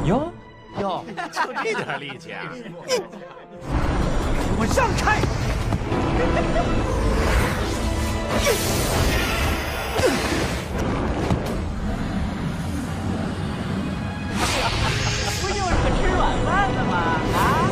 哟哟，就这点力气啊！我让开！不就是吃晚饭的吗？啊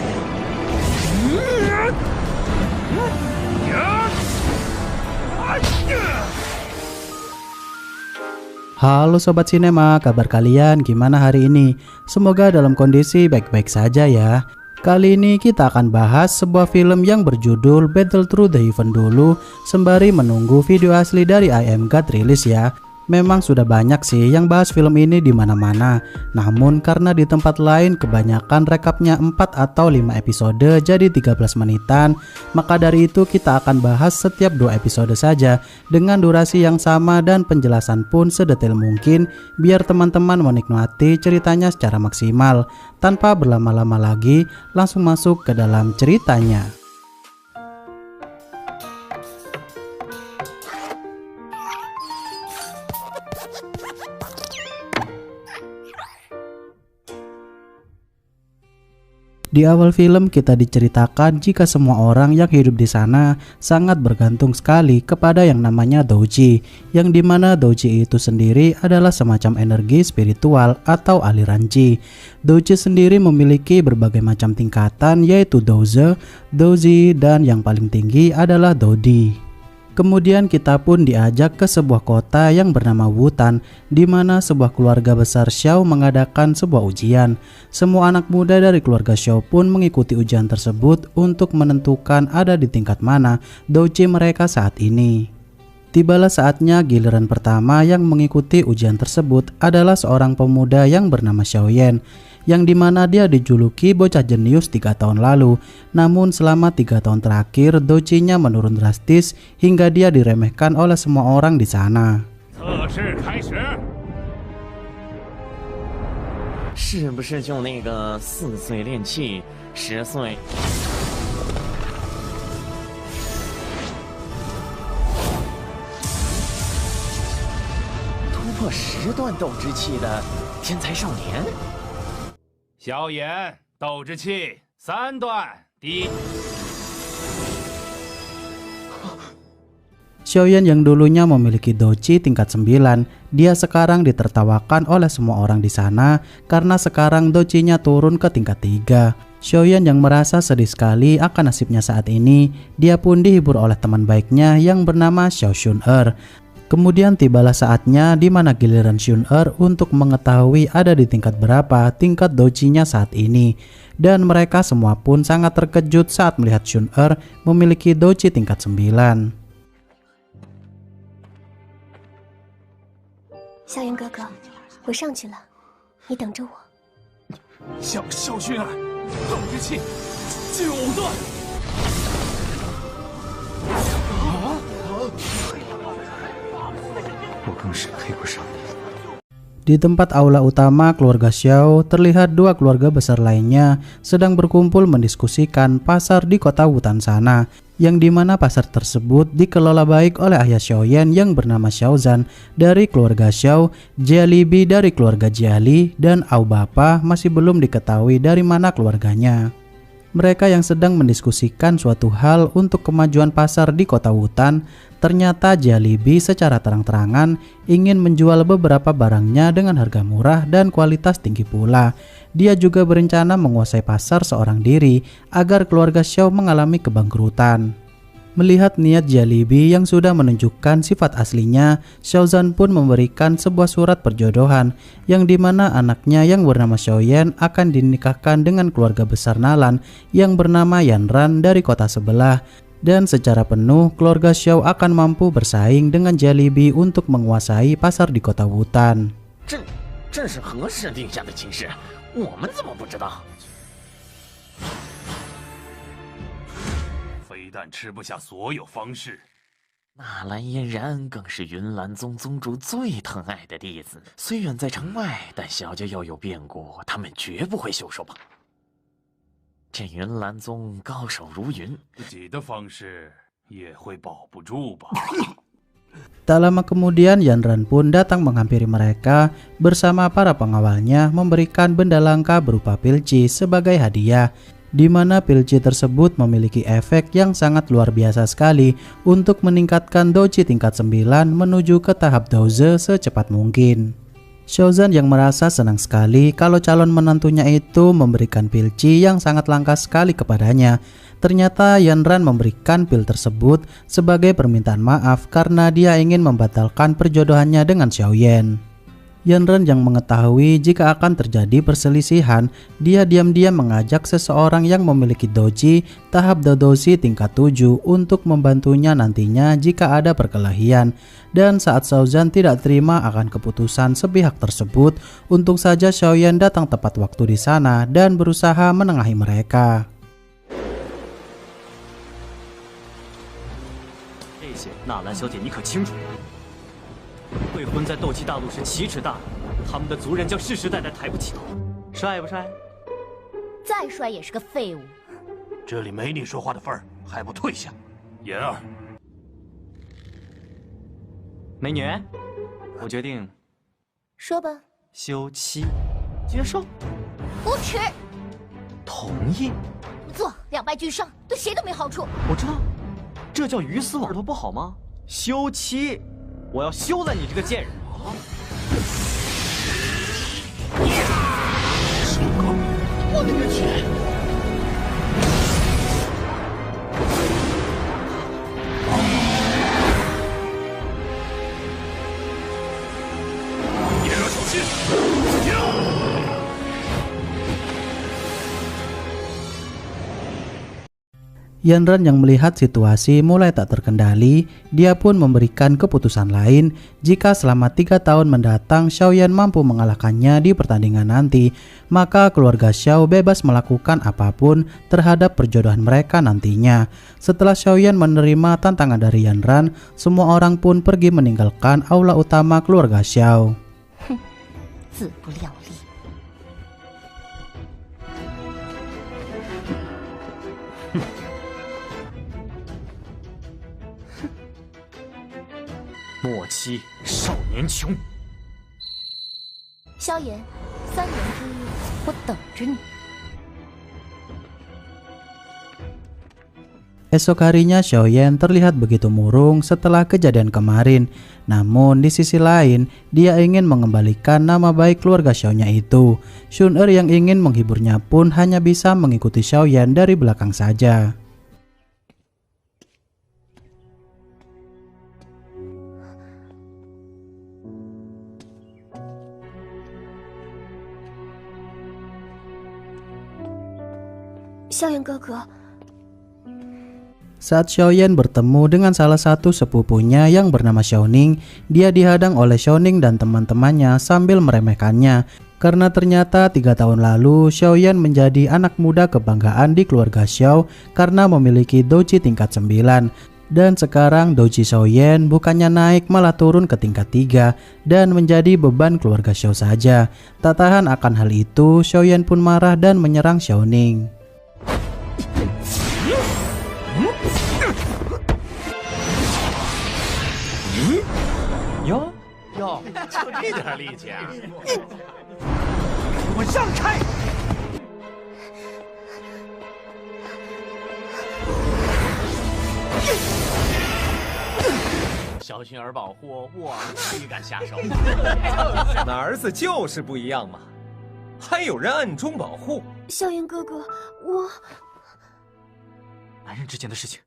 ！Halo Sobat Sinema, kabar kalian gimana hari ini? Semoga dalam kondisi baik-baik saja ya. Kali ini kita akan bahas sebuah film yang berjudul Battle Through the Heaven dulu, sembari menunggu video asli dari I Am God rilis ya. Memang sudah banyak sih yang bahas film ini di mana-mana. Namun karena di tempat lain kebanyakan rekapnya 4 atau 5 episode jadi 13 menitan, maka dari itu kita akan bahas setiap 2 episode saja dengan durasi yang sama dan penjelasan pun sedetail mungkin biar teman-teman menikmati ceritanya secara maksimal. Tanpa berlama-lama lagi, langsung masuk ke dalam ceritanya. Di awal film kita diceritakan jika semua orang yang hidup di sana sangat bergantung sekali kepada yang namanya Douji, yang dimana Douji itu sendiri adalah semacam energi spiritual atau aliran Ji. Douji sendiri memiliki berbagai macam tingkatan yaitu Douze, Douji, dan yang paling tinggi adalah Dodi. Kemudian kita pun diajak ke sebuah kota yang bernama Wutan, di mana sebuah keluarga besar Xiao mengadakan sebuah ujian. Semua anak muda dari keluarga Xiao pun mengikuti ujian tersebut untuk menentukan ada di tingkat mana Douji mereka saat ini. Tibalah saatnya giliran pertama yang mengikuti ujian tersebut adalah seorang pemuda yang bernama Xiaoyan, yang dimana dia dijuluki bocah jenius 3 tahun lalu. Namun selama 3 tahun terakhir Douji-nya menurun drastis hingga dia diremehkan oleh semua orang di sana. 是不是就那个4岁练气10岁 突破10段斗之气的天才少年？ 小眼斗之气3段，第一。 Xiaoyan yang dulunya memiliki Douji tingkat 9, dia sekarang ditertawakan oleh semua orang di sana karena sekarang Douji-nya turun ke tingkat 3. Xiaoyan yang merasa sedih sekali akan nasibnya saat ini, dia pun dihibur oleh teman baiknya yang bernama Xiao Xun-er. Kemudian tibalah saatnya di mana giliran Xun-er untuk mengetahui ada di tingkat berapa tingkat Douji-nya saat ini. Dan mereka semua pun sangat terkejut saat melihat Xun-er memiliki Douji tingkat 9. 萧炎哥哥，我上去了，你等着我。萧薰儿，斗之气9段。我更是配不上你。 Di tempat aula utama keluarga Xiao, terlihat 2 keluarga besar lainnya sedang berkumpul mendiskusikan pasar di kota Wutan sana, yang dimana pasar tersebut dikelola baik oleh ayah Xiaoyan yang bernama Xiaozan dari keluarga Xiao, Jialibi dari keluarga Jiali, dan Aobapa masih belum diketahui dari mana keluarganya. Mereka yang sedang mendiskusikan suatu hal untuk kemajuan pasar di kota Wutan, ternyata Jialibi secara terang-terangan ingin menjual beberapa barangnya dengan harga murah dan kualitas tinggi pula. Dia juga berencana menguasai pasar seorang diri agar keluarga Xiao mengalami kebangkrutan. Melihat niat Jialibi yang sudah menunjukkan sifat aslinya, Xiaozan pun memberikan sebuah surat perjodohan yang dimana anaknya yang bernama Xiaoyan akan dinikahkan dengan keluarga besar Nalan yang bernama Yanran dari kota sebelah. Dan secara penuh keluarga Xiao akan mampu bersaing dengan Jialibi untuk menguasai pasar di kota Wutan. 这是何时定下的情势？我们怎么不知道？ 非但吃不下所有方士，纳兰嫣然更是云岚宗宗主最疼爱的弟子。虽远在城外，但小姐要有变故，他们绝不会袖手旁。这云岚宗高手如云，自己的方士也会保不住吧？ Tak lama kemudian Yanran pun datang menghampiri mereka bersama para pengawalnya memberikan benda langka berupa pilci sebagai hadiah, di mana pilci tersebut memiliki efek yang sangat luar biasa sekali untuk meningkatkan doji tingkat 9 menuju ke tahap Douje secepat mungkin. Xiaozhan yang merasa senang sekali kalau calon menantunya itu memberikan pilci yang sangat langka sekali kepadanya. Ternyata Yanran memberikan pil tersebut sebagai permintaan maaf karena dia ingin membatalkan perjodohannya dengan Xiaoyan. Yanran yang mengetahui jika akan terjadi perselisihan, dia diam-diam mengajak seseorang yang memiliki doji tahap Dodoji tingkat 7 untuk membantunya nantinya jika ada perkelahian. Dan saat Xiaozhan tidak terima akan keputusan sepihak tersebut, untung saja Xiaoyan datang tepat waktu di sana dan berusaha menengahi mereka. 这些纳兰小姐你可清楚？未婚在斗气大陆是奇耻大辱，他们的族人将世世代代抬不起头。帅不帅？再帅也是个废物。这里没你说话的份儿，还不退下！言儿，美女，我决定说吧。休妻，接受，无耻！同意。不做，两败俱伤，对谁都没好处。我知道，这叫鱼死网破，不好吗？休妻，我要休了你这个贱人！收购我的钱！也要小心！ Yanran yang melihat situasi mulai tak terkendali, dia pun memberikan keputusan lain. Jika selama 3 tahun mendatang Xiaoyan mampu mengalahkannya di pertandingan nanti, maka keluarga Xiao bebas melakukan apapun terhadap perjodohan mereka nantinya. Setelah Xiaoyan menerima tantangan dari Yanran, semua orang pun pergi meninggalkan aula utama keluarga Xiao. 自不量力。 莫欺少年穷。萧炎，3年之日，我等着你。 Esok harinya Xiaoyan terlihat begitu murung setelah kejadian kemarin. Namun di sisi lain, dia ingin mengembalikan nama baik keluarga Xiaonya itu. Xun yang ingin menghiburnya pun hanya bisa mengikuti Xiaoyan dari belakang saja. Xiaoyan 哥哥。 Saat Xiaoyan bertemu dengan salah satu sepupunya yang bernama Xiaoning, dia dihadang oleh Xiaoning dan teman-temannya sambil meremehkannya. Karena ternyata 3 tahun lalu Xiaoyan menjadi anak muda kebanggaan di keluarga Xiao karena memiliki doji tingkat 9. Dan sekarang doji Xiaoyan bukannya naik malah turun ke tingkat 3 dan menjadi beban keluarga Xiao saja. Tak tahan akan hal itu, Xiaoyan pun marah dan menyerang Xiaoning. 哟，哟，就这点力气啊！我让开！小心儿保护我，岂敢下手？那儿子就是不一样嘛，还有人暗中保护。萧炎哥哥，我……男人之间的事情，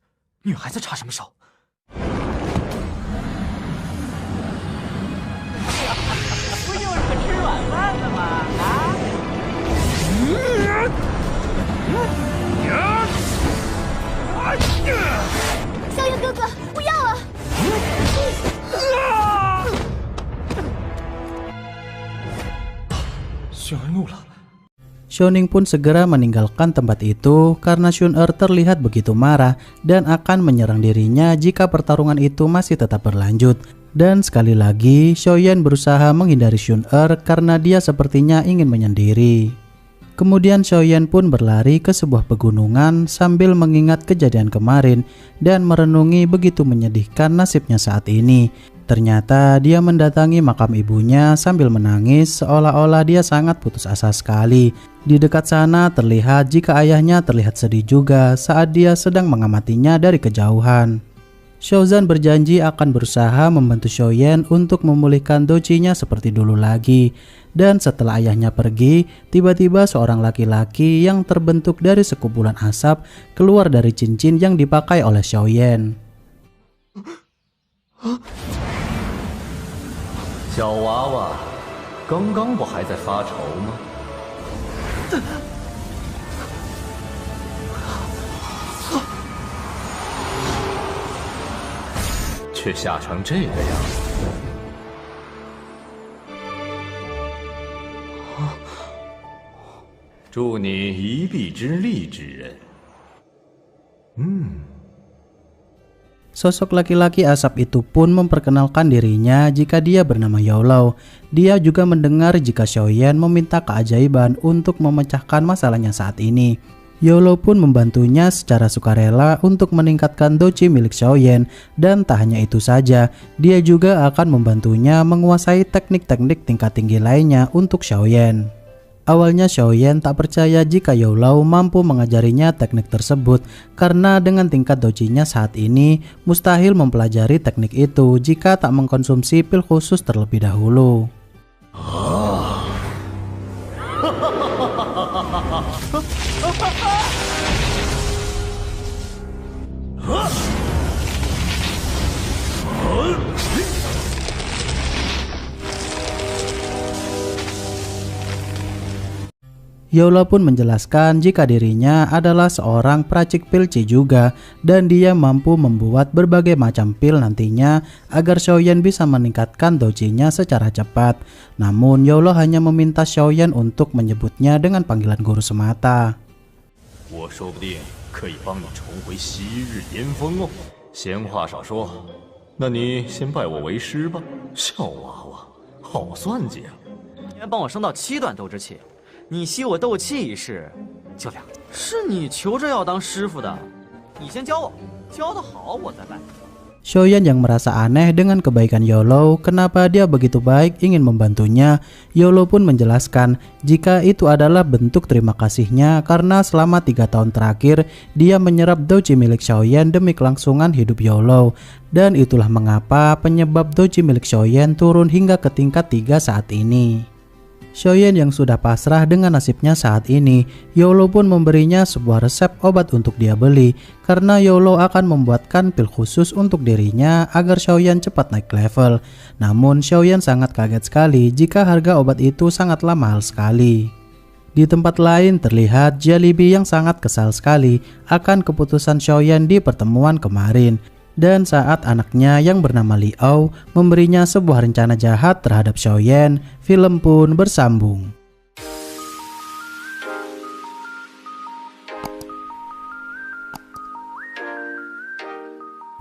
女孩子插什么手？ 不就是个吃软饭的吗？啊！萧炎哥哥，不要啊！ 雪儿怒了。 Xiaoning pun segera meninggalkan tempat itu karena Xun terlihat begitu marah dan akan menyerang dirinya jika pertarungan itu masih tetap berlanjut. Dan sekali lagi, Xiaoyan berusaha menghindari Xun karena dia sepertinya ingin menyendiri. Kemudian Xiaoyan pun berlari ke sebuah pegunungan sambil mengingat kejadian kemarin dan merenungi begitu menyedihkan nasibnya saat ini. Ternyata dia mendatangi makam ibunya sambil menangis seolah-olah dia sangat putus asa sekali. Di dekat sana terlihat jika ayahnya terlihat sedih juga saat dia sedang mengamatinya dari kejauhan. Xiaozan berjanji akan berusaha membantu Xiaoyan untuk memulihkan Douji-nya seperti dulu lagi. Dan setelah ayahnya pergi, tiba-tiba seorang laki-laki yang terbentuk dari sekumpulan asap keluar dari cincin yang dipakai oleh Xiaoyan. 小娃娃，刚刚不还在发愁吗？却吓成这个样子。助你一臂之力之人。Sosok laki-laki asap itu pun memperkenalkan dirinya jika dia bernama Youlo. Dia juga mendengar jika Xiaoyan meminta keajaiban untuk memecahkan masalahnya saat ini. Youlo pun membantunya secara sukarela untuk meningkatkan Douji milik Xiaoyan, dan tak hanya itu saja, dia juga akan membantunya menguasai teknik-teknik tingkat tinggi lainnya untuk Xiaoyan. Awalnya Xiaoyan tak percaya jika Youlo mampu mengajarinya teknik tersebut karena dengan tingkat Douji-nya saat ini mustahil mempelajari teknik itu jika tak mengkonsumsi pil khusus terlebih dahulu. Youlo pun menjelaskan jika dirinya adalah seorang peracik pil Qi juga dan dia mampu membuat berbagai macam pil nantinya agar Xiaoyan bisa meningkatkan Douji-nya secara cepat. Namun Youlo hanya meminta Xiaoyan untuk menyebutnya dengan panggilan guru semata. 我说不定可以帮你重回昔日巅峰哦。闲话少说，那你先拜我为师吧。小娃娃，好算计啊！你还帮我升到7段斗之气，你吸我斗气一事就2。是你求着要当师傅的，你先教我，教得好我再拜。 Xiaoyan yang merasa aneh dengan kebaikan Youlo, kenapa dia begitu baik ingin membantunya. Youlo pun menjelaskan jika itu adalah bentuk terima kasihnya karena selama 3 tahun terakhir dia menyerap Douji milik Xiaoyan demi kelangsungan hidup Youlo. Dan itulah mengapa penyebab Douji milik Xiaoyan turun hingga ke tingkat 3 saat ini. Xiaoyan yang sudah pasrah dengan nasibnya saat ini, Youlo pun memberinya sebuah resep obat untuk dia beli karena Youlo akan membuatkan pil khusus untuk dirinya agar Xiaoyan cepat naik level. Namun Xiaoyan sangat kaget sekali jika harga obat itu sangatlah mahal sekali. Di tempat lain terlihat Jollibee yang sangat kesal sekali akan keputusan Xiaoyan di pertemuan kemarin. Dan saat anaknya yang bernama Liao memberinya sebuah rencana jahat terhadap Xiaoyan, film pun bersambung.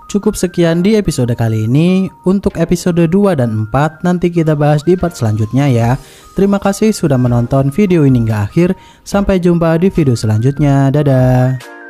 Cukup sekian di episode kali ini. Untuk episode 2 dan 4 nanti kita bahas di part selanjutnya ya. Terima kasih sudah menonton video ini hingga akhir. Sampai jumpa di video selanjutnya. Dadah.